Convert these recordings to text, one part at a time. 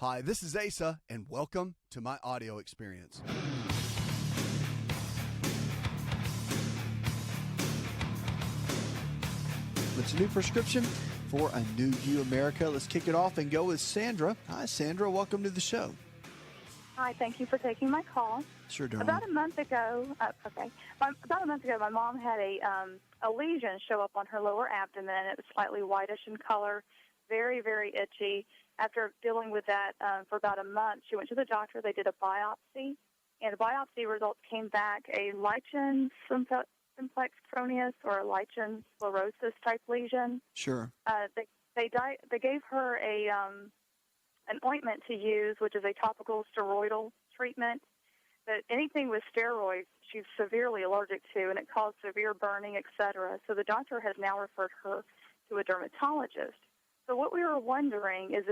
Hi, this is Asa, and welcome to my audio experience. It's a new prescription for a new you, America. Let's kick it off and go with Sandra. Hi, Sandra. Welcome to the show. Hi, thank you for taking my call. Sure, darling. About a month ago, my mom had a lesion show up on her lower abdomen. It was slightly whitish in color, very, very itchy. After dealing with that for about a month, she went to the doctor. They did a biopsy, and the biopsy results came back a lichen simplex cronius or a lichen sclerosis type lesion. Sure. They gave her an ointment to use, which is a topical steroidal treatment. But anything with steroids, she's severely allergic to, and it caused severe burning, etc. So the doctor has now referred her to a dermatologist. So what we were wondering is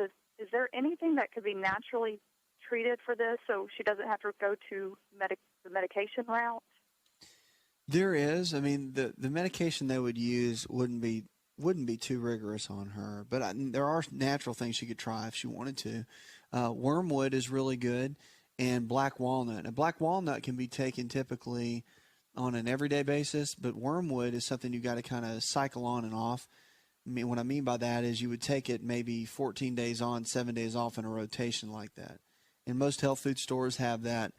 there anything that could be naturally treated for this so she doesn't have to go to the medication route? There is. I mean, the medication they would use wouldn't be too rigorous on her, but there are natural things she could try if she wanted to. Wormwood is really good, and black walnut. Now, black walnut can be taken typically on an everyday basis, but wormwood is something you got to kind of cycle on and off. I mean, what I mean by that is you would take it maybe 14 days on, 7 days off in a rotation like that. And most health food stores have that.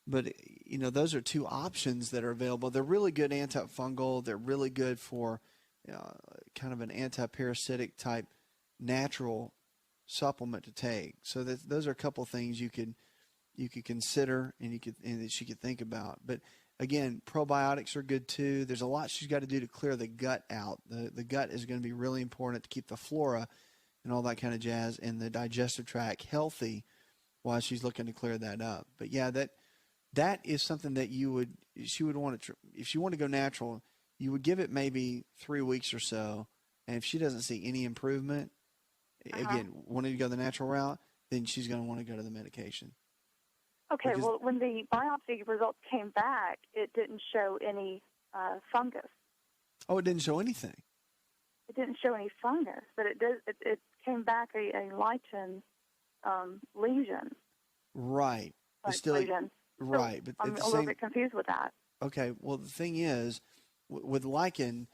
But, you know, those are two options that are available. They're really good antifungal. They're really good for kind of an anti-parasitic type natural supplement to take. So those are a couple of things you could consider and that she could think about. But again, probiotics are good too. There's a lot she's got to do to clear the gut out. The gut is going to be really important to keep the flora and all that kind of jazz and the digestive tract healthy while she's looking to clear that up. But yeah, that is something that she would want to, if she wanted to go natural, you would give it maybe 3 weeks or so. And if she doesn't see any improvement, again, wanting to go the natural route, then she's going to want to go to the medication. Okay, well, when the biopsy results came back, it didn't show any fungus. Oh, it didn't show anything? It didn't show any fungus, but it came back a lichen lesion. Right. Like still lesion. Right. So but I'm a little bit confused with that. Okay, well, the thing is, with lichen,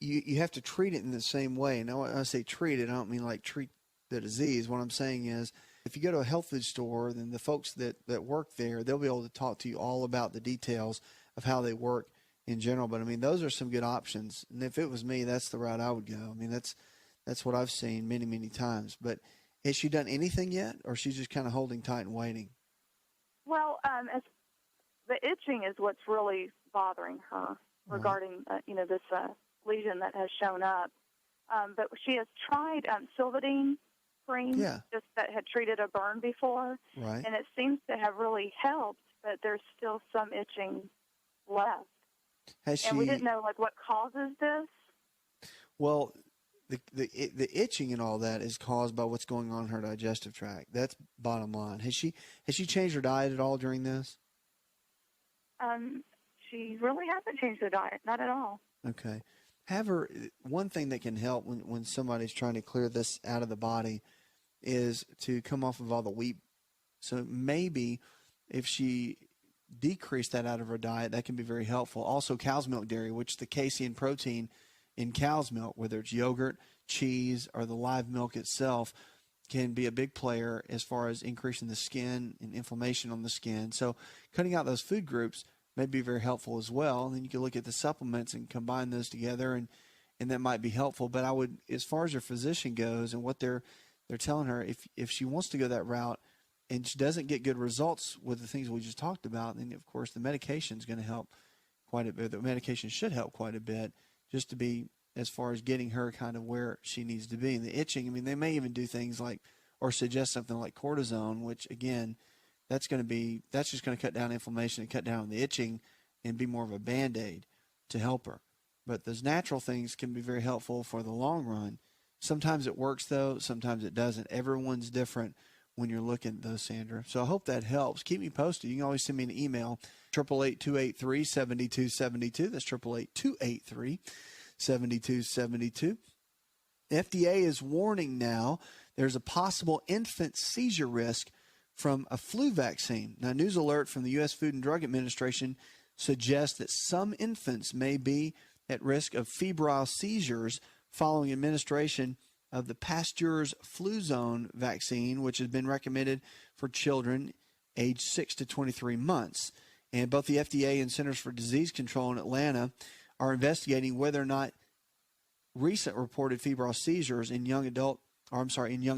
you have to treat it in the same way. Now, when I say treat it, I don't mean like treat the disease. What I'm saying is, if you go to a health food store, then the folks that work there, they'll be able to talk to you all about the details of how they work in general. But, I mean, those are some good options. And if it was me, that's the route I would go. I mean, that's what I've seen many, many times. But has she done anything yet, or she's just kind of holding tight and waiting? Well, the itching is what's really bothering her regarding, this lesion that has shown up. But she has tried Silvadene cream, just that had treated a burn before, and it seems to have really helped, but there's still some itching left. And we didn't know what causes this. Well, the itching and all that is caused by what's going on in her digestive tract. That's bottom line. Has she changed her diet at all during this? She really hasn't changed her diet, not at all. Okay. One thing that can help when somebody's trying to clear this out of the body is to come off of all the wheat. So maybe if she decreased that out of her diet, that can be very helpful. Also, cow's milk dairy, which the casein protein in cow's milk, whether it's yogurt, cheese, or the live milk itself, can be a big player as far as increasing the skin and inflammation on the skin. So cutting out those food groups may be very helpful as well. And then you can look at the supplements and combine those together, and that might be helpful. But I would, as far as your physician goes and what they're telling her, if she wants to go that route and she doesn't get good results with the things we just talked about, then of course the medication is going to help quite a bit. The medication should help quite a bit just to be as far as getting her kind of where she needs to be. And the itching, I mean, they may even do things like, or suggest something like cortisone, which again, that's just going to cut down inflammation and cut down on the itching and be more of a Band-Aid to help her. But those natural things can be very helpful for the long run. Sometimes it works, though. Sometimes it doesn't. Everyone's different when you're looking at those, Sandra. So I hope that helps. Keep me posted. You can always send me an email, 888-283-7272. That's 888-283-7272. FDA is warning now there's a possible infant seizure risk from a flu vaccine. Now, news alert from the U.S. Food and Drug Administration suggests that some infants may be at risk of febrile seizures following administration of the Pasteur's Fluzone vaccine, which has been recommended for children aged 6 to 23 months. And both the FDA and Centers for Disease Control in Atlanta are investigating whether or not recent reported febrile seizures in young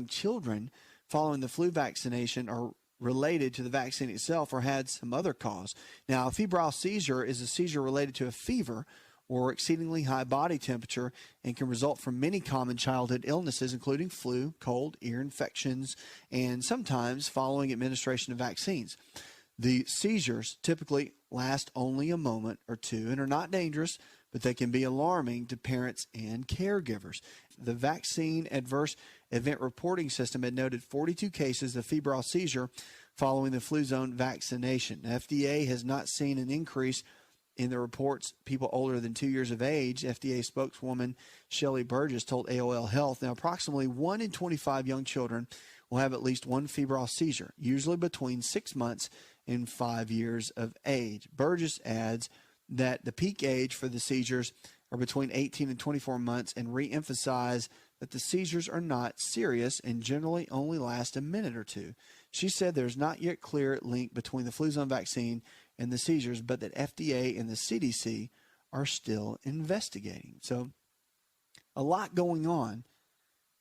children following the flu vaccination are related to the vaccine itself or had some other cause. Now, a febrile seizure is a seizure related to a fever or exceedingly high body temperature and can result from many common childhood illnesses, including flu, cold, ear infections, and sometimes following administration of vaccines. The seizures typically last only a moment or two and are not dangerous, but they can be alarming to parents and caregivers. The Vaccine Adverse Event Reporting System had noted 42 cases of febrile seizure following the Fluzone vaccination. The FDA has not seen an increase in the reports people older than 2 years of age. FDA spokeswoman Shelley Burgess told AOL Health, now approximately 1 in 25 young children will have at least one febrile seizure, usually between 6 months and 5 years of age. Burgess adds that the peak age for the seizures are between 18 and 24 months and re-emphasize that the seizures are not serious and generally only last a minute or two. She said there's not yet clear link between the Fluzone vaccine and the seizures, but that FDA and the CDC are still investigating. So a lot going on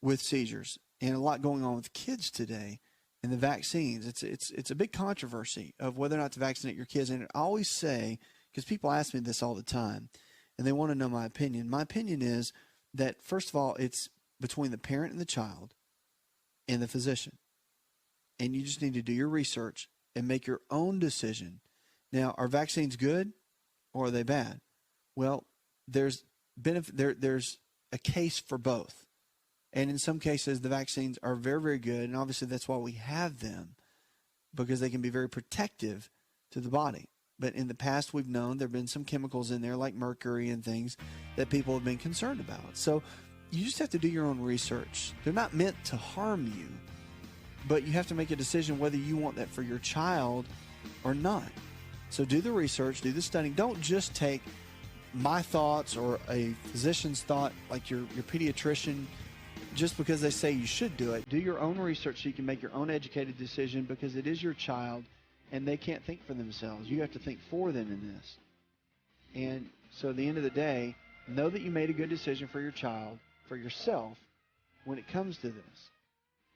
with seizures and a lot going on with kids today and the vaccines. It's a big controversy of whether or not to vaccinate your kids. And I always say, because people ask me this all the time, and they want to know my opinion. My opinion is that, first of all, it's between the parent and the child and the physician. And you just need to do your research and make your own decision. Now, are vaccines good or are they bad? Well, there's a case for both. And in some cases, the vaccines are very, very good. And obviously, that's why we have them, because they can be very protective to the body. But in the past, we've known there have been some chemicals in there like mercury and things that people have been concerned about. So you just have to do your own research. They're not meant to harm you, but you have to make a decision whether you want that for your child or not. So do the research, do the studying. Don't just take my thoughts or a physician's thought, like your pediatrician, just because they say you should do it. Do your own research so you can make your own educated decision, because it is your child. And they can't think for themselves. You have to think for them in this. And so at the end of the day, know that you made a good decision for your child, for yourself, when it comes to this.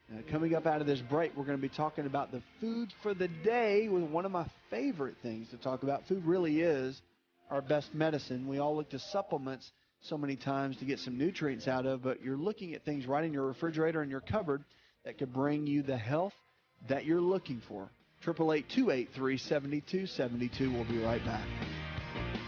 Now, coming up out of this break, we're going to be talking about the food for the day with one of my favorite things to talk about. Food really is our best medicine. We all look to supplements so many times to get some nutrients out of, but you're looking at things right in your refrigerator and your cupboard that could bring you the health that you're looking for. 888-283-7272. We'll be right back.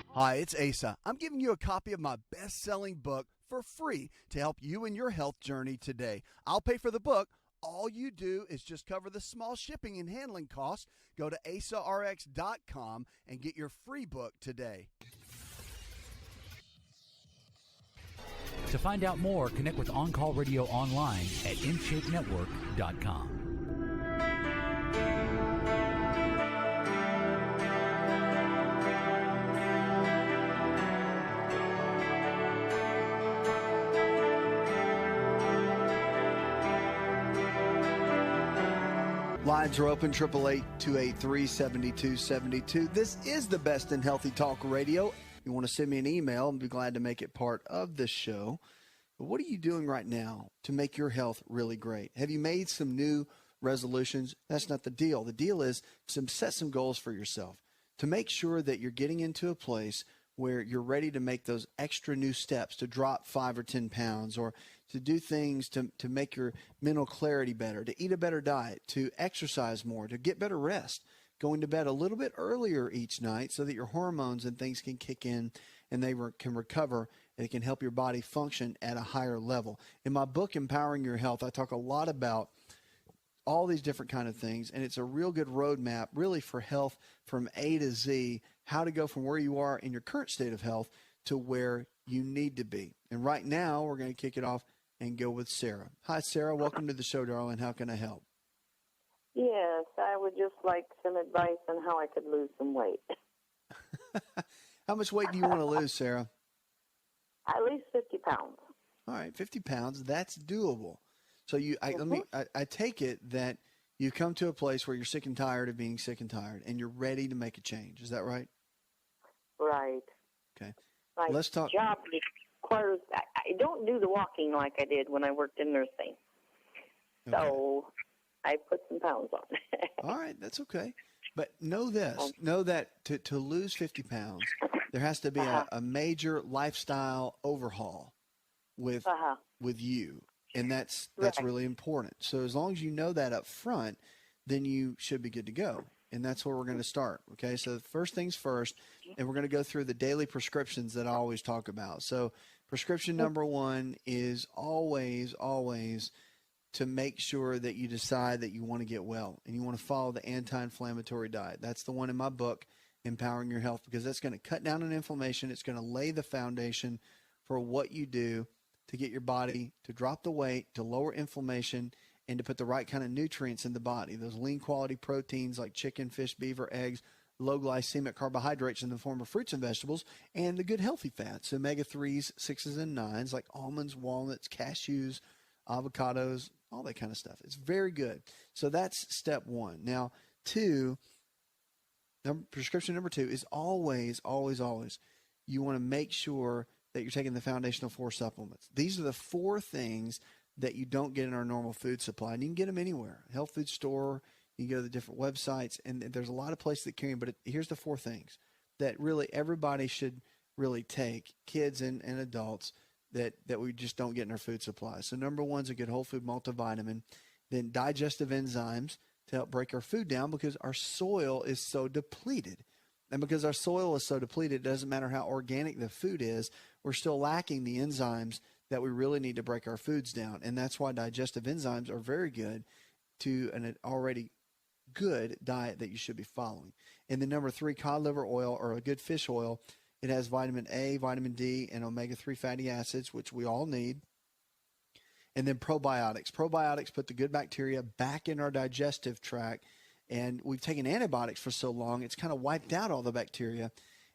Hi, it's Asa. I'm giving you a copy of my best-selling book for free to help you in your health journey today. I'll pay for the book. All you do is just cover the small shipping and handling costs. Go to asarx.com and get your free book today. To find out more, connect with On Call Radio online at InShapeNetwork.com. Lines are open, 888-283-7272. This is the best in healthy talk radio. You want to send me an email, I'll be glad to make it part of this show. But what are you doing right now to make your health really great? Have you made some new resolutions? That's not the deal. The deal is to set some goals for yourself, to make sure that you're getting into a place where you're ready to make those extra new steps, to drop 5 or 10 pounds, or to do things to make your mental clarity better, to eat a better diet, to exercise more, to get better rest, going to bed a little bit earlier each night so that your hormones and things can kick in and they can recover, and it can help your body function at a higher level. In my book, Empowering Your Health, I talk a lot about all these different kind of things, and it's a real good roadmap really for health from A to Z, how to go from where you are in your current state of health to where you need to be. And right now, we're going to kick it off and go with Sarah. Hi, Sarah. Welcome to the show, darling. How can I help? Yes, I would just like some advice on how I could lose some weight. How much weight do you want to lose, Sarah? At least 50 pounds. All right, 50 pounds. That's doable. So I take it that you come to a place where you're sick and tired of being sick and tired, and you're ready to make a change. Is that right? Right. Okay. My Let's talk. job requires, I don't do the walking like I did when I worked in nursing. Okay. So I put some pounds on. All right, that's okay. But know this. Know that to lose 50 pounds, there has to be a major lifestyle overhaul with you. And that's Right. really important. So as long as you know that up front, then you should be good to go. And that's where we're going to start. Okay. So first things first, and we're going to go through the daily prescriptions that I always talk about. So prescription number one is always to make sure that you decide that you want to get well and you want to follow the anti-inflammatory diet. That's the one in my book, Empowering Your Health, because that's going to cut down on inflammation. It's going to lay the foundation for what you do to get your body to drop the weight, to lower inflammation, and to put the right kind of nutrients in the body. Those lean quality proteins like chicken, fish, beef, or eggs, low glycemic carbohydrates in the form of fruits and vegetables, and the good healthy fats, omega-3s, 6s, and 9s like almonds, walnuts, cashews, avocados, all that kind of stuff. It's very good. So that's step one. Now, prescription number two is always, you want to make sure that you're taking the foundational 4 supplements. These are the 4 things that you don't get in our normal food supply, and you can get them anywhere. Health food store, you can go to the different websites, and there's a lot of places that carry them, but here's the 4 things that really everybody should really take, kids and adults, that we just don't get in our food supply. So number 1 is a good whole food multivitamin, then digestive enzymes to help break our food down because our soil is so depleted. And because our soil is so depleted, it doesn't matter how organic the food is, we're still lacking the enzymes that we really need to break our foods down. And that's why digestive enzymes are very good to an already good diet that you should be following. And then number 3, cod liver oil or a good fish oil. It has vitamin A, vitamin D, and omega-3 fatty acids, which we all need. And then probiotics. Probiotics put the good bacteria back in our digestive tract. And we've taken antibiotics for so long, it's kind of wiped out all the bacteria.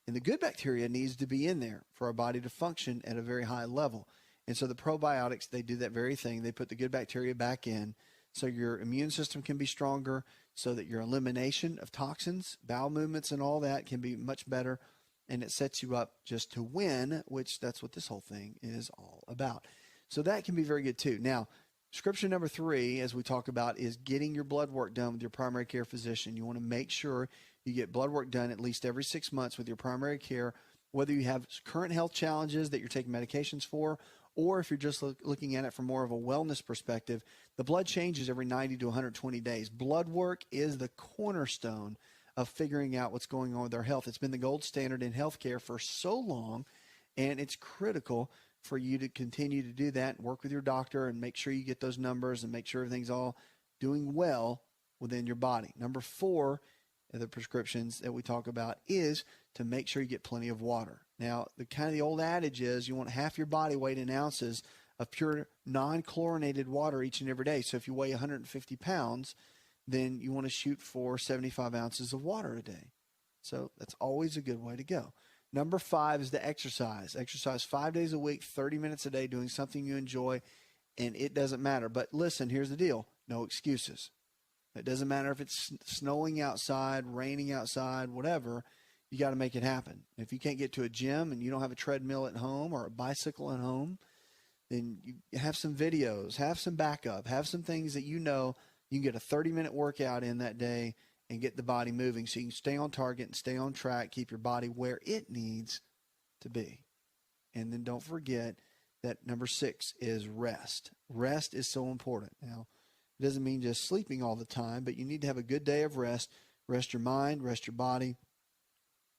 And the good bacteria needs to be in there for our body to function at a very high level. And so the probiotics, they do that very thing. They put the good bacteria back in so your immune system can be stronger, so that your elimination of toxins, bowel movements, and all that can be much better. And it sets you up just to win, which that's what this whole thing is all about. So that can be very good too. Now, prescription number 3, as we talk about, is getting your blood work done with your primary care physician. You want to make sure you get blood work done at least every 6 months with your primary care, whether you have current health challenges that you're taking medications for, or if you're just looking at it from more of a wellness perspective. The blood changes every 90 to 120 days. Blood work is the cornerstone of figuring out what's going on with our health. It's been the gold standard in healthcare for so long, and it's critical for you to continue to do that and work with your doctor and make sure you get those numbers and make sure everything's all doing well within your body. Number 4 of the prescriptions that we talk about is to make sure you get plenty of water. Now, the old adage is you want half your body weight in ounces of pure non-chlorinated water each and every day. So if you weigh 150 pounds, then you want to shoot for 75 ounces of water a day. So that's always a good way to go. Number 5 is the exercise. Exercise 5 days a week, 30 minutes a day, doing something you enjoy, and it doesn't matter. But listen, here's the deal. No excuses. It doesn't matter if it's snowing outside, raining outside, whatever. You got to make it happen. If you can't get to a gym and you don't have a treadmill at home or a bicycle at home, then you have some videos, have some backup, have some things that you know you can get a 30-minute workout in that day and get the body moving so you can stay on target and stay on track, keep your body where it needs to be. And then don't forget that number 6 is rest. Rest is so important. Now, it doesn't mean just sleeping all the time, but you need to have a good day of rest. Rest your mind, rest your body.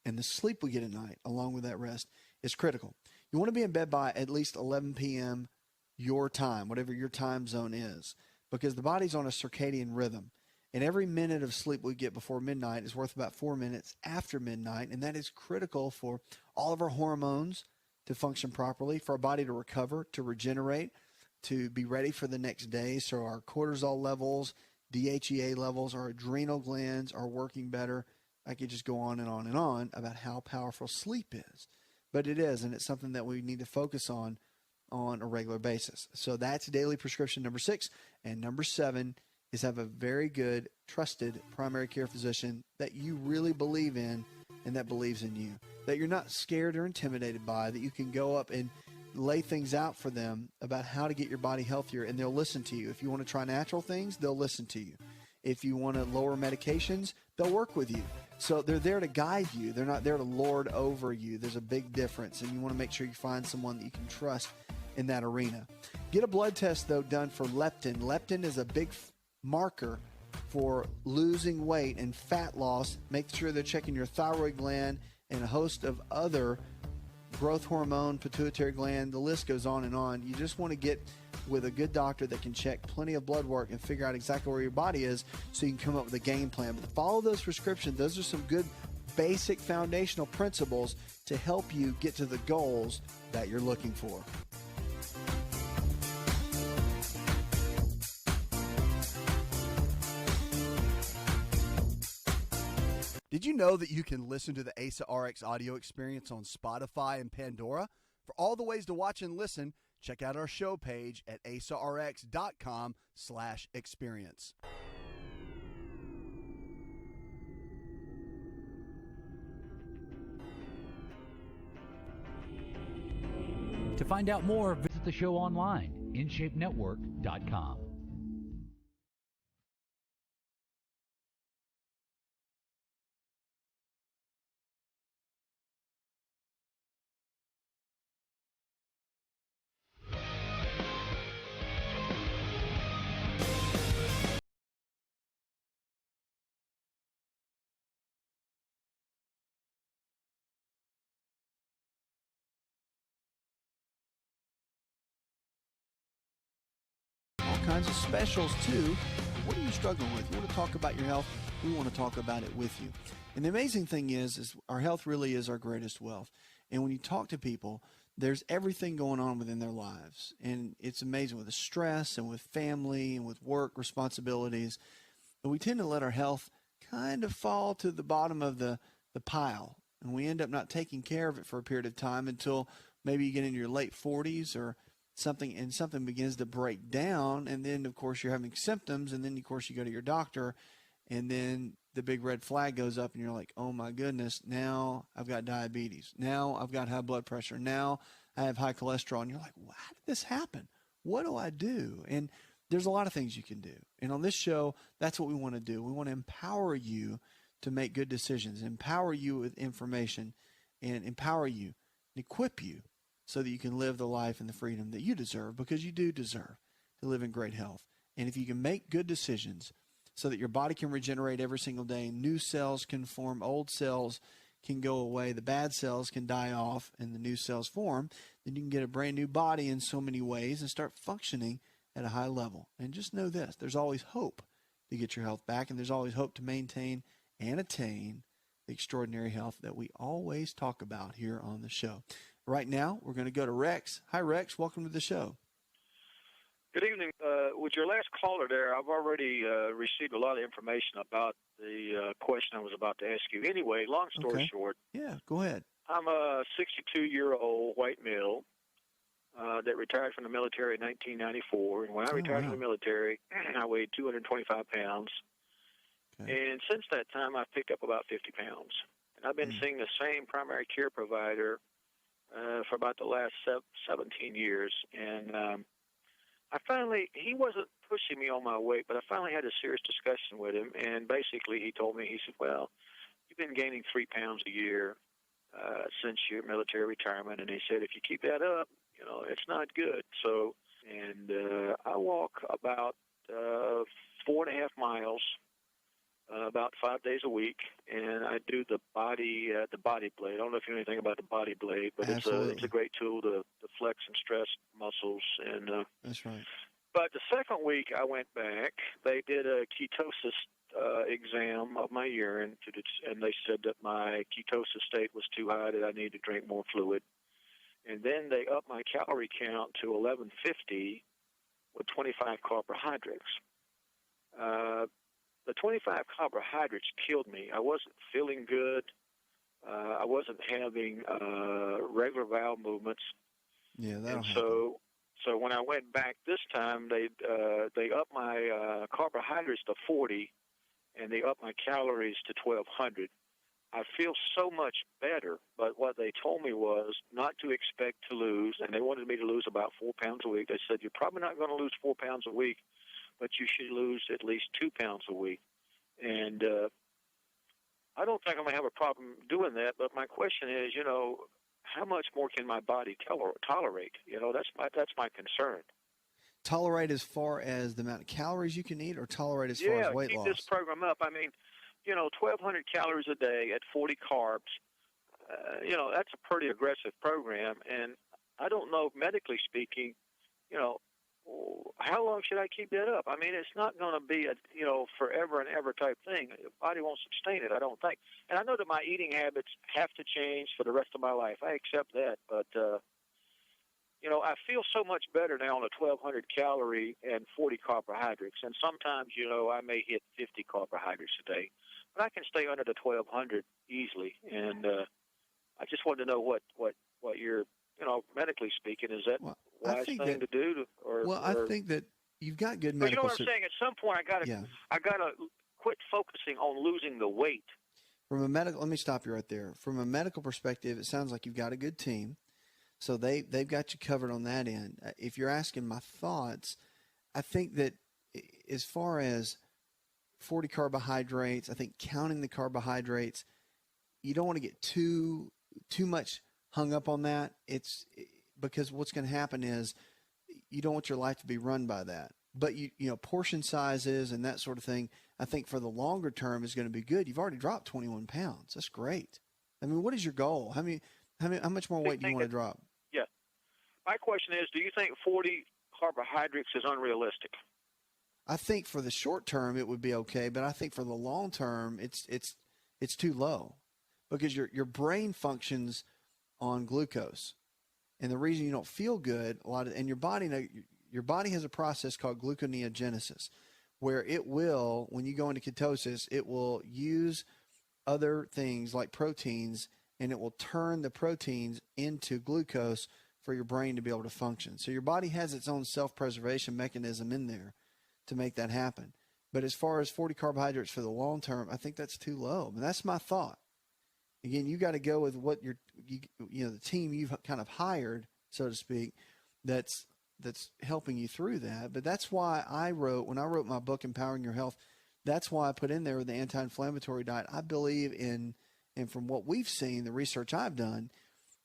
And the sleep we get at night, along with that rest, is critical. You want to be in bed by at least 11 p.m. your time, whatever your time zone is, because the body's on a circadian rhythm. And every minute of sleep we get before midnight is worth about 4 minutes after midnight, and that is critical for all of our hormones to function properly, for our body to recover, to regenerate, to be ready for the next day. So our cortisol levels, DHEA levels, our adrenal glands are working better. I could just go on and on and on about how powerful sleep is. But it is, and it's something that we need to focus on a regular basis. So that's daily prescription number 6. And number 7 is have a very good, trusted primary care physician that you really believe in and that believes in you, that you're not scared or intimidated by, that you can go up and lay things out for them about how to get your body healthier, and they'll listen to you. If you want to try natural things, they'll listen to you. If you want to lower medications, they'll work with you. So they're there to guide you. They're not there to lord over you. There's a big difference, and you want to make sure you find someone that you can trust in that arena. Get a blood test, though, done for leptin. Leptin is a big marker for losing weight and fat loss. Make sure they're checking your thyroid gland and a host of other growth hormone, pituitary gland, the list goes on and on. You just want to get with a good doctor that can check plenty of blood work and figure out exactly where your body is so you can come up with a game plan. But follow those prescriptions. Those are some good basic foundational principles to help you get to the goals that you're looking for. Did you know that you can listen to the Asa Rx audio experience on Spotify and Pandora? For all the ways to watch and listen, check out our show page at asarx.com/experience. To find out more, visit the show online, InShapeNetwork.com. Kinds of specials too. What are you struggling with? You want to talk about your health? We want to talk about it with you. And the amazing thing is our health really is our greatest wealth. And when you talk to people, there's everything going on within their lives. And it's amazing with the stress and with family and with work responsibilities. And we tend to let our health kind of fall to the bottom of the pile. And we end up not taking care of it for a period of time until maybe you get into your late 40s or something begins to break down, and then of course you're having symptoms, and then of course you go to your doctor, and then the big red flag goes up, and you're like, oh my goodness, now I've got diabetes, now I've got high blood pressure, now I have high cholesterol, and you're like, well, how did this happen? What do I do? And there's a lot of things you can do, and on this show, that's what we want to do. We want to empower you to make good decisions, empower you with information, and empower you, and equip you so that you can live the life and the freedom that you deserve, because you do deserve to live in great health. And if you can make good decisions so that your body can regenerate every single day, new cells can form, old cells can go away, the bad cells can die off, and the new cells form, then you can get a brand new body in so many ways and start functioning at a high level. And just know this, there's always hope to get your health back, and there's always hope to maintain and attain the extraordinary health that we always talk about here on the show. Right now, we're going to go to Rex. Hi, Rex. Welcome to the show. Good evening. With your last caller there, I've already received a lot of information about the question I was about to ask you. Anyway, long story short. Yeah, go ahead. I'm a 62-year-old white male that retired from the military in 1994. And when I retired from the military, I weighed 225 pounds. Okay. And since that time, I've picked up about 50 pounds. And I've been seeing the same primary care provider for about the last 17 years. And he wasn't pushing me on my weight, but I finally had a serious discussion with him. And basically he told me, he said, well, you've been gaining 3 pounds a year since your military retirement. And he said, if you keep that up, it's not good. So, and I walk about 4.5 miles about 5 days a week, and I do the body blade. I don't know if you know anything about the body blade, but it's a great tool to flex and stress muscles. And that's right. But the second week I went back, they did a ketosis exam of my urine, and they said that my ketosis state was too high, that I needed to drink more fluid. And then they upped my calorie count to 1150, with 25 carbohydrates. The 25 carbohydrates killed me. I wasn't feeling good. I wasn't having regular bowel movements. Yeah, and so when I went back this time, they upped my carbohydrates to 40, and they upped my calories to 1,200. I feel so much better, but what they told me was not to expect to lose, and they wanted me to lose about 4 pounds a week. They said, you're probably not going to lose 4 pounds a week, but you should lose at least 2 pounds a week. And I don't think I'm going to have a problem doing that, but my question is, how much more can my body tolerate? That's my concern. Tolerate as far as the amount of calories you can eat, or tolerate as far as weight loss? Yeah, keep this program up. I mean, 1,200 calories a day at 40 carbs, that's a pretty aggressive program. And I don't know, medically speaking, how long should I keep that up? I mean, it's not going to be a, forever and ever type thing. Your body won't sustain it, I don't think. And I know that my eating habits have to change for the rest of my life. I accept that. But, I feel so much better now on a 1,200 calorie and 40 carbohydrates. And sometimes, I may hit 50 carbohydrates a day. But I can stay under the 1,200 easily. And I just wanted to know what you're, medically speaking, is that wise thing to do? I think that you've got good medical. You know what I'm saying? At some point, I gotta quit focusing on losing the weight. Let me stop you right there. From a medical perspective, it sounds like you've got a good team. So they've got you covered on that end. If you're asking my thoughts, I think that as far as 40 carbohydrates, I think counting the carbohydrates, you don't want to get too much hung up on that. It's because what's going to happen is you don't want your life to be run by that. But portion sizes and that sort of thing, I think for the longer term is going to be good. You've already dropped 21 pounds. That's great. I mean, what is your goal? How much more weight do you want to drop? Yeah. My question is, do you think 40 carbohydrates is unrealistic? I think for the short term it would be okay, but I think for the long term it's too low, because your brain functions on glucose, and the reason you don't feel good and your body has a process called gluconeogenesis, where it will, when you go into ketosis, it will use other things like proteins, and it will turn the proteins into glucose for your brain to be able to function. So your body has its own self-preservation mechanism in there to make that happen. But as far as 40 carbohydrates for the long term, I think that's too low. And that's my thought. Again, you got to go with what the team you've kind of hired, so to speak, that's helping you through that. But that's why when I wrote my book, Empowering Your Health, that's why I put in there the anti-inflammatory diet. I believe in, and from what we've seen, the research I've done,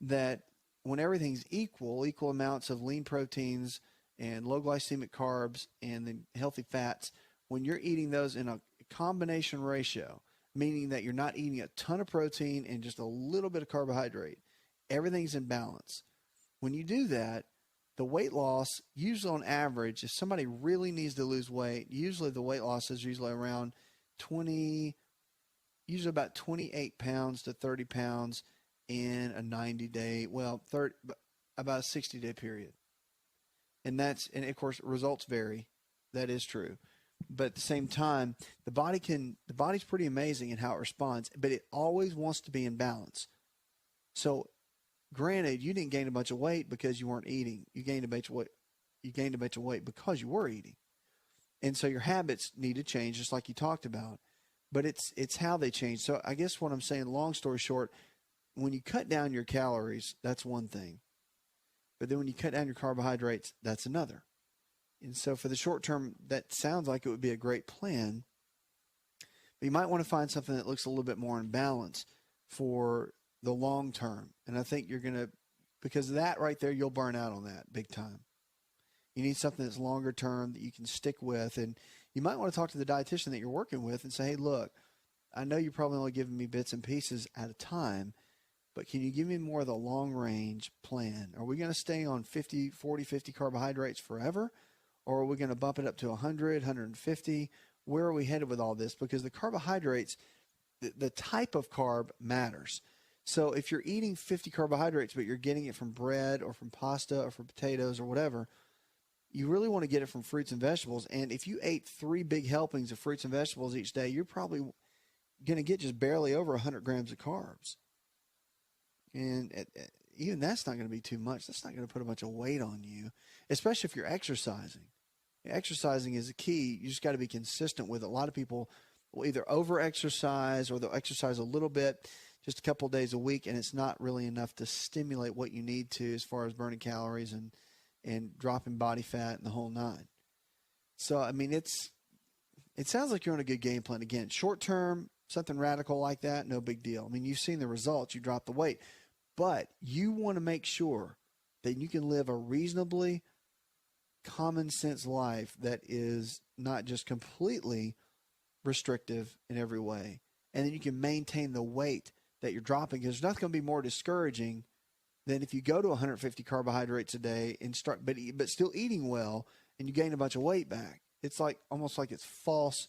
that when everything's equal amounts of lean proteins and low glycemic carbs and then healthy fats, when you're eating those in a combination ratio, meaning that you're not eating a ton of protein and just a little bit of carbohydrate, everything's in balance. When you do that, the weight loss, usually on average, if somebody really needs to lose weight, usually the weight loss is usually around usually about 28 pounds to 30 pounds in a 90-day, about a 60-day period. And of course, results vary. That is true. But at the same time, the body's pretty amazing in how it responds, but it always wants to be in balance. So granted, you didn't gain a bunch of weight because you weren't eating. You gained a bunch of weight because you were eating. And so your habits need to change, just like you talked about. But it's how they change. So I guess what I'm saying, long story short, when you cut down your calories, that's one thing. But then when you cut down your carbohydrates, that's another. And so for the short term, that sounds like it would be a great plan. But you might want to find something that looks a little bit more in balance for the long term. And I think because of that right there, you'll burn out on that big time. You need something that's longer term that you can stick with. And you might want to talk to the dietitian that you're working with and say, hey, look, I know you're probably only giving me bits and pieces at a time, but can you give me more of the long range plan? Are we going to stay on 50 carbohydrates forever? Or are we going to bump it up to 100, 150? Where are we headed with all this? Because the carbohydrates, the type of carb matters. So if you're eating 50 carbohydrates, but you're getting it from bread or from pasta or from potatoes or whatever, you really want to get it from fruits and vegetables. And if you ate 3 big helpings of fruits and vegetables each day, you're probably going to get just barely over 100 grams of carbs. And even that's not going to be too much. That's not going to put a bunch of weight on you, especially if you're exercising. Exercising is the key. You just got to be consistent with it. A lot of people will either over-exercise or they'll exercise a little bit, just a couple of days a week, and it's not really enough to stimulate what you need to as far as burning calories and dropping body fat and the whole nine. So, I mean, it sounds like you're on a good game plan. Again, short term, something radical like that, no big deal. I mean, you've seen the results. You dropped the weight. But you want to make sure that you can live a reasonably common sense life that is not just completely restrictive in every way. And then you can maintain the weight that you're dropping. Because there's nothing going to be more discouraging than if you go to 150 carbohydrates a day and start, but still eating well, and you gain a bunch of weight back. It's like almost like it's false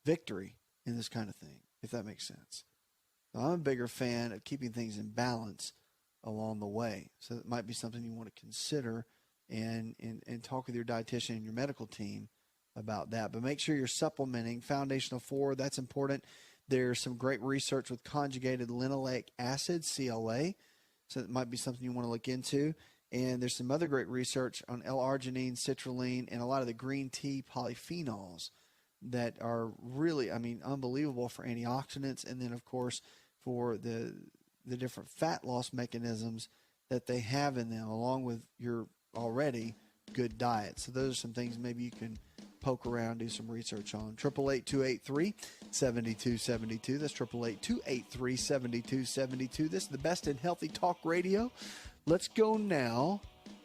victory in this kind of thing, if that makes sense. So I'm a bigger fan of keeping things in balance along the way. So it might be something you want to consider and talk with your dietitian and your medical team about that. But make sure you're supplementing. Foundational 4, that's important. There's some great research with conjugated linoleic acid, CLA. So it might be something you want to look into. And there's some other great research on L-arginine, citrulline, and a lot of the green tea polyphenols that are really, I mean, unbelievable for antioxidants. And then, of course, for the different fat loss mechanisms that they have in them, along with your already good diet. So those are some things maybe you can poke around, do some research on. 888-283-7272. That's 888-283-7272. This is the best in healthy talk radio. Let's go now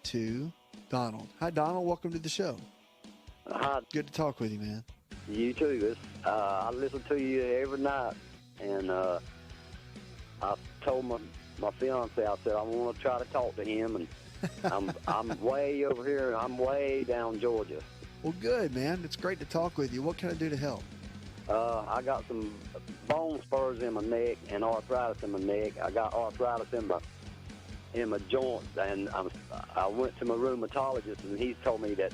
to Donald. Hi, Donald. Welcome to the show. Hi. Good to talk with you, man. You too. I listen to you every night, and I told my fiance, I said I want to try to talk to him, and I'm way over here, and I'm way down in Georgia. Well, good, man. It's great to talk with you. What can I do to help? I got some bone spurs in my neck and arthritis in my neck. I got arthritis in my joints, and I went to my rheumatologist, and he's told me that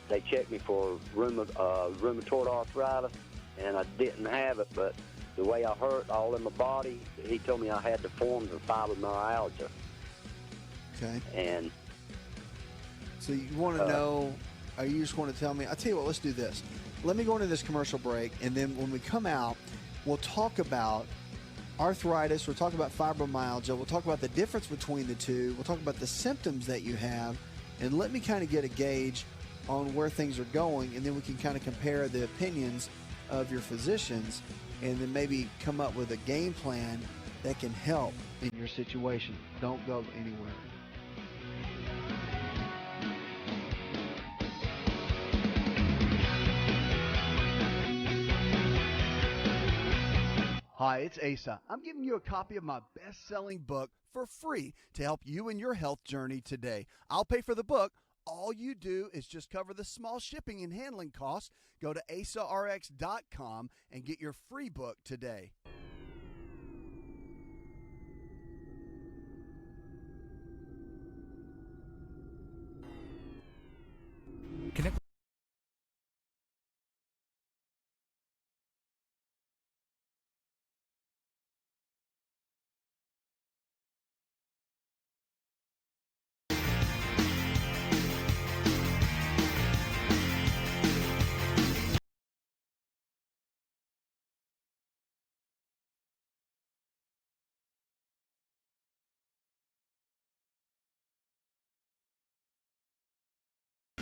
they checked me for rheumatoid arthritis, and I didn't have it, but the way I hurt all in my body, he told me I had the forms of fibromyalgia. Okay. And so you want to know, or you just want to tell me? I'll tell you what, let's do this. Let me go into this commercial break, and then when we come out, we'll talk about arthritis, we'll talk about fibromyalgia, we'll talk about the difference between the two, we'll talk about the symptoms that you have, and let me kind of get a gauge on where things are going, and then we can kind of compare the opinions of your physicians, and then maybe come up with a game plan that can help in your situation. Don't go anywhere. Hi, it's Asa. I'm giving you a copy of my best-selling book for free to help you in your health journey today. I'll pay for the book. All you do is just cover the small shipping and handling costs. Go to asarx.com and get your free book today. Connect.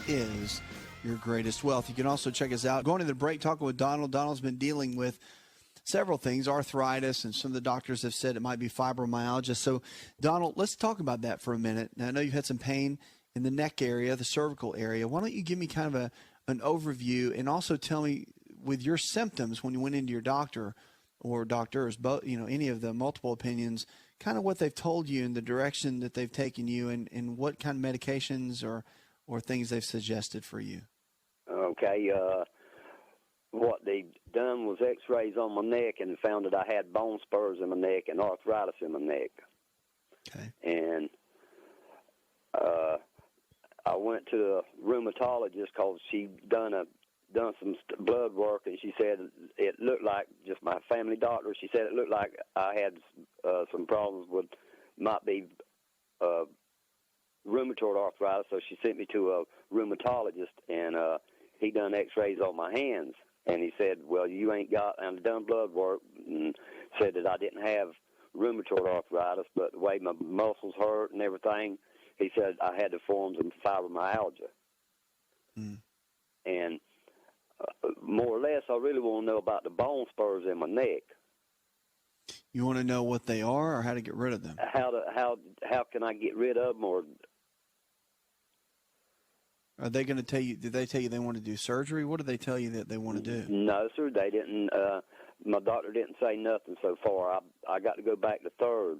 Is your greatest wealth. You can also check us out. Going to the break, talking with Donald. Donald's been dealing with several things, arthritis, and some of the doctors have said it might be fibromyalgia. So, Donald, let's talk about that for a minute. Now, I know you've had some pain in the neck area, the cervical area. Why don't you give me kind of an overview, and also tell me with your symptoms when you went into your doctor or doctors, both, any of the multiple opinions, kind of what they've told you and the direction that they've taken you, and what kind of medications or things they've suggested for you. Okay, what they done was x-rays on my neck and found that I had bone spurs in my neck and arthritis in my neck. Okay. And I went to a rheumatologist because she done some blood work, and she said it looked like, just my family doctor, she said it looked like I had some problems with, might be rheumatoid arthritis, so she sent me to a rheumatologist, and he done x-rays on my hands, and he said, well, you ain't got, and done blood work, and said that I didn't have rheumatoid arthritis, but the way my muscles hurt and everything, he said I had the forms of fibromyalgia. And more or less, I really want to know about the bone spurs in my neck. You want to know what they are or how to get rid of them? How can I get rid of them? Or are they going to tell you, did they tell you they want to do surgery? What did they tell you that they want to do? No, sir, they didn't. My doctor didn't say nothing so far. I got to go back to third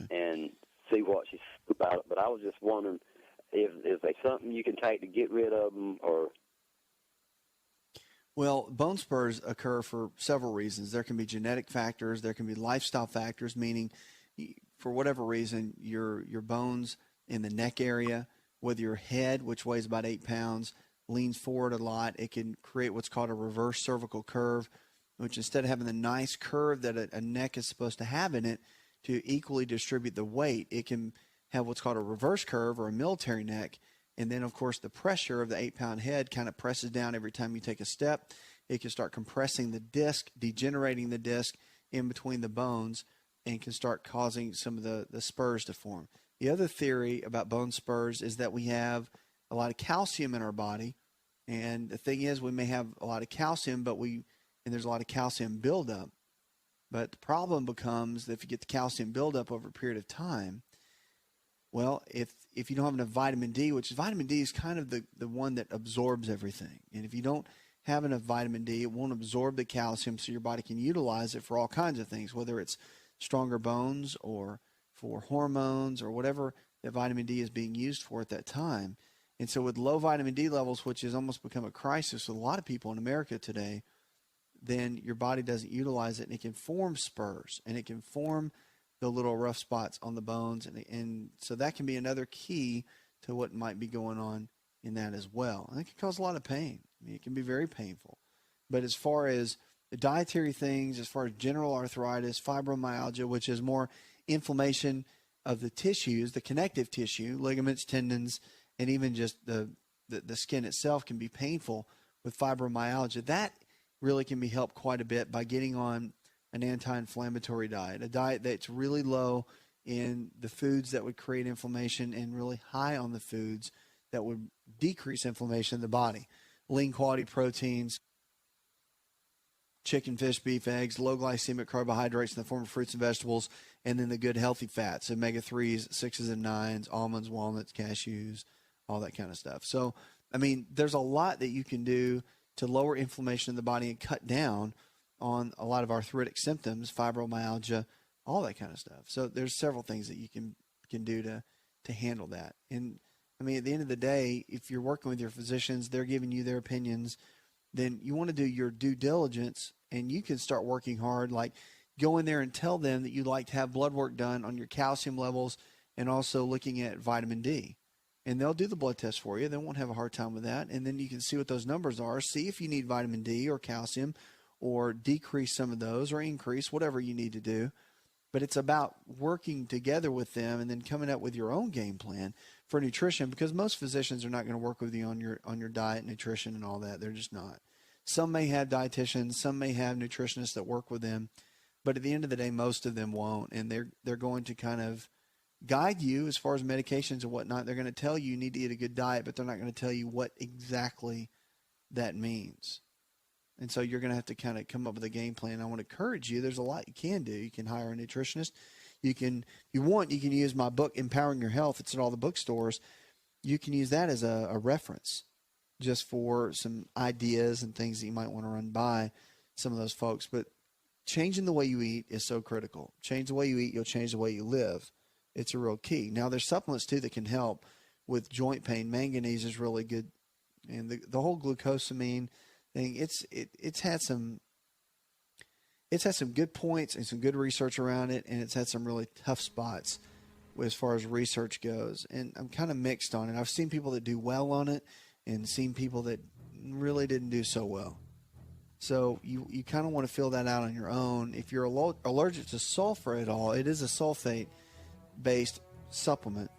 and see what she said about it. But I was just wondering, is there something you can take to get rid of them, or? Well, bone spurs occur for several reasons. There can be genetic factors. There can be lifestyle factors, meaning for whatever reason, your bones in the neck area, whether your head, which weighs about 8 pounds, leans forward a lot, it can create what's called a reverse cervical curve, which instead of having the nice curve that a neck is supposed to have in it to equally distribute the weight, it can have what's called a reverse curve or a military neck. And then, of course, the pressure of the 8-pound head kind of presses down every time you take a step. It can start compressing the disc, degenerating the disc in between the bones, and can start causing some of the spurs to form. The other theory about bone spurs is that we have a lot of calcium in our body. And the thing is, we may have a lot of calcium, and there's a lot of calcium buildup. But the problem becomes that if you get the calcium buildup over a period of time, well, if you don't have enough vitamin D, which vitamin D is kind of the one that absorbs everything. And if you don't have enough vitamin D, it won't absorb the calcium so your body can utilize it for all kinds of things, whether it's stronger bones or for hormones or whatever that vitamin D is being used for at that time. And so with low vitamin D levels, which has almost become a crisis with a lot of people in America today, then your body doesn't utilize it, and it can form spurs, and it can form the little rough spots on the bones. And so that can be another key to what might be going on in that as well. And it can cause a lot of pain. I mean, it can be very painful. But as far as the dietary things, as far as general arthritis, fibromyalgia, which is more inflammation of the tissues, the connective tissue, ligaments, tendons, and even just the skin itself can be painful with fibromyalgia. That really can be helped quite a bit by getting on an anti-inflammatory diet, a diet that's really low in the foods that would create inflammation and really high on the foods that would decrease inflammation in the body. Lean quality proteins, chicken, fish, beef, eggs, low glycemic carbohydrates in the form of fruits and vegetables, and then the good healthy fats, omega-3s, 6s and 9s, almonds, walnuts, cashews, all that kind of stuff. So, I mean, there's a lot that you can do to lower inflammation in the body and cut down on a lot of arthritic symptoms, fibromyalgia, all that kind of stuff. So there's several things that you can do to handle that. And I mean, at the end of the day, if you're working with your physicians, they're giving you their opinions, then you want to do your due diligence, and you can start working hard, like go in there and tell them that you'd like to have blood work done on your calcium levels and also looking at vitamin D. And they'll do the blood test for you. They won't have a hard time with that. And then you can see what those numbers are, see if you need vitamin D or calcium, or decrease some of those or increase, whatever you need to do. But it's about working together with them and then coming up with your own game plan for nutrition, because most physicians are not going to work with you on your diet, nutrition, and all that. They're just not. Some may have dietitians, some may have nutritionists that work with them, but at the end of the day, most of them won't. And they're going to kind of guide you as far as medications and whatnot. They're going to tell you need to eat a good diet, but they're not going to tell you what exactly that means. And so you're going to have to kind of come up with a game plan. I want to encourage you. There's a lot you can do. You can hire a nutritionist. You can, if you want, you can use my book, Empowering Your Health. It's at all the bookstores. You can use that as a reference just for some ideas and things that you might want to run by some of those folks. But changing the way you eat is so critical. Change the way you eat, you'll change the way you live. It's a real key. Now, there's supplements, too, that can help with joint pain. Manganese is really good. And the whole glucosamine thing, it's had some good points and some good research around it, and it's had some really tough spots as far as research goes, and I'm kind of mixed on it. I've seen people that do well on it and seen people that really didn't do so well. So you kind of want to fill that out on your own. If you're allergic to sulfur at all, it is a sulfate-based supplement,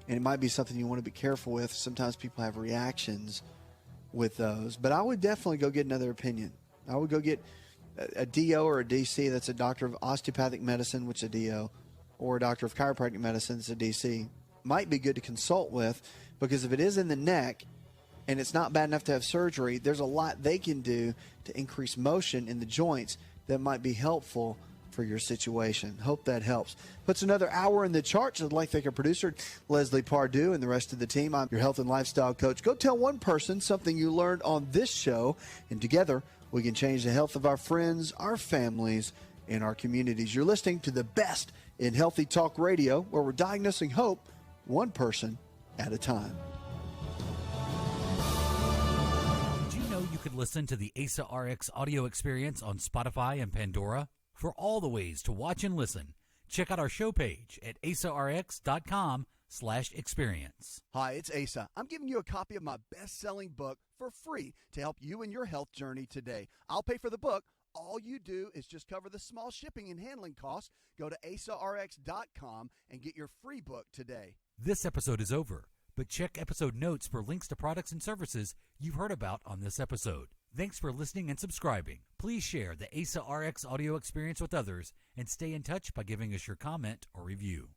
and it might be something you want to be careful with. Sometimes people have reactions with those, but I would definitely go get another opinion. I would go get a DO or a DC. That's a doctor of osteopathic medicine, which is a DO, or a doctor of chiropractic medicine, that's a DC. Might be good to consult with, because if it is in the neck and it's not bad enough to have surgery, there's a lot they can do to increase motion in the joints that might be helpful for your situation. Hope that helps. Puts another hour in the charts. I'd like to thank our producer, Leslie Pardue, and the rest of the team. I'm your health and lifestyle coach. Go tell one person something you learned on this show, and together we can change the health of our friends, our families, and our communities. You're listening to the best in healthy talk radio, where we're diagnosing hope one person at a time. Did you know you could listen to the Asa Rx audio experience on Spotify and Pandora? For all the ways to watch and listen, check out our show page at asarx.com/experience. Hi, it's Asa. I'm giving you a copy of my best-selling book for free to help you in your health journey today. I'll pay for the book. All you do is just cover the small shipping and handling costs. Go to asarx.com and get your free book today. This episode is over, but check episode notes for links to products and services you've heard about on this episode. Thanks for listening and subscribing. Please share the Asa Rx audio experience with others and stay in touch by giving us your comment or review.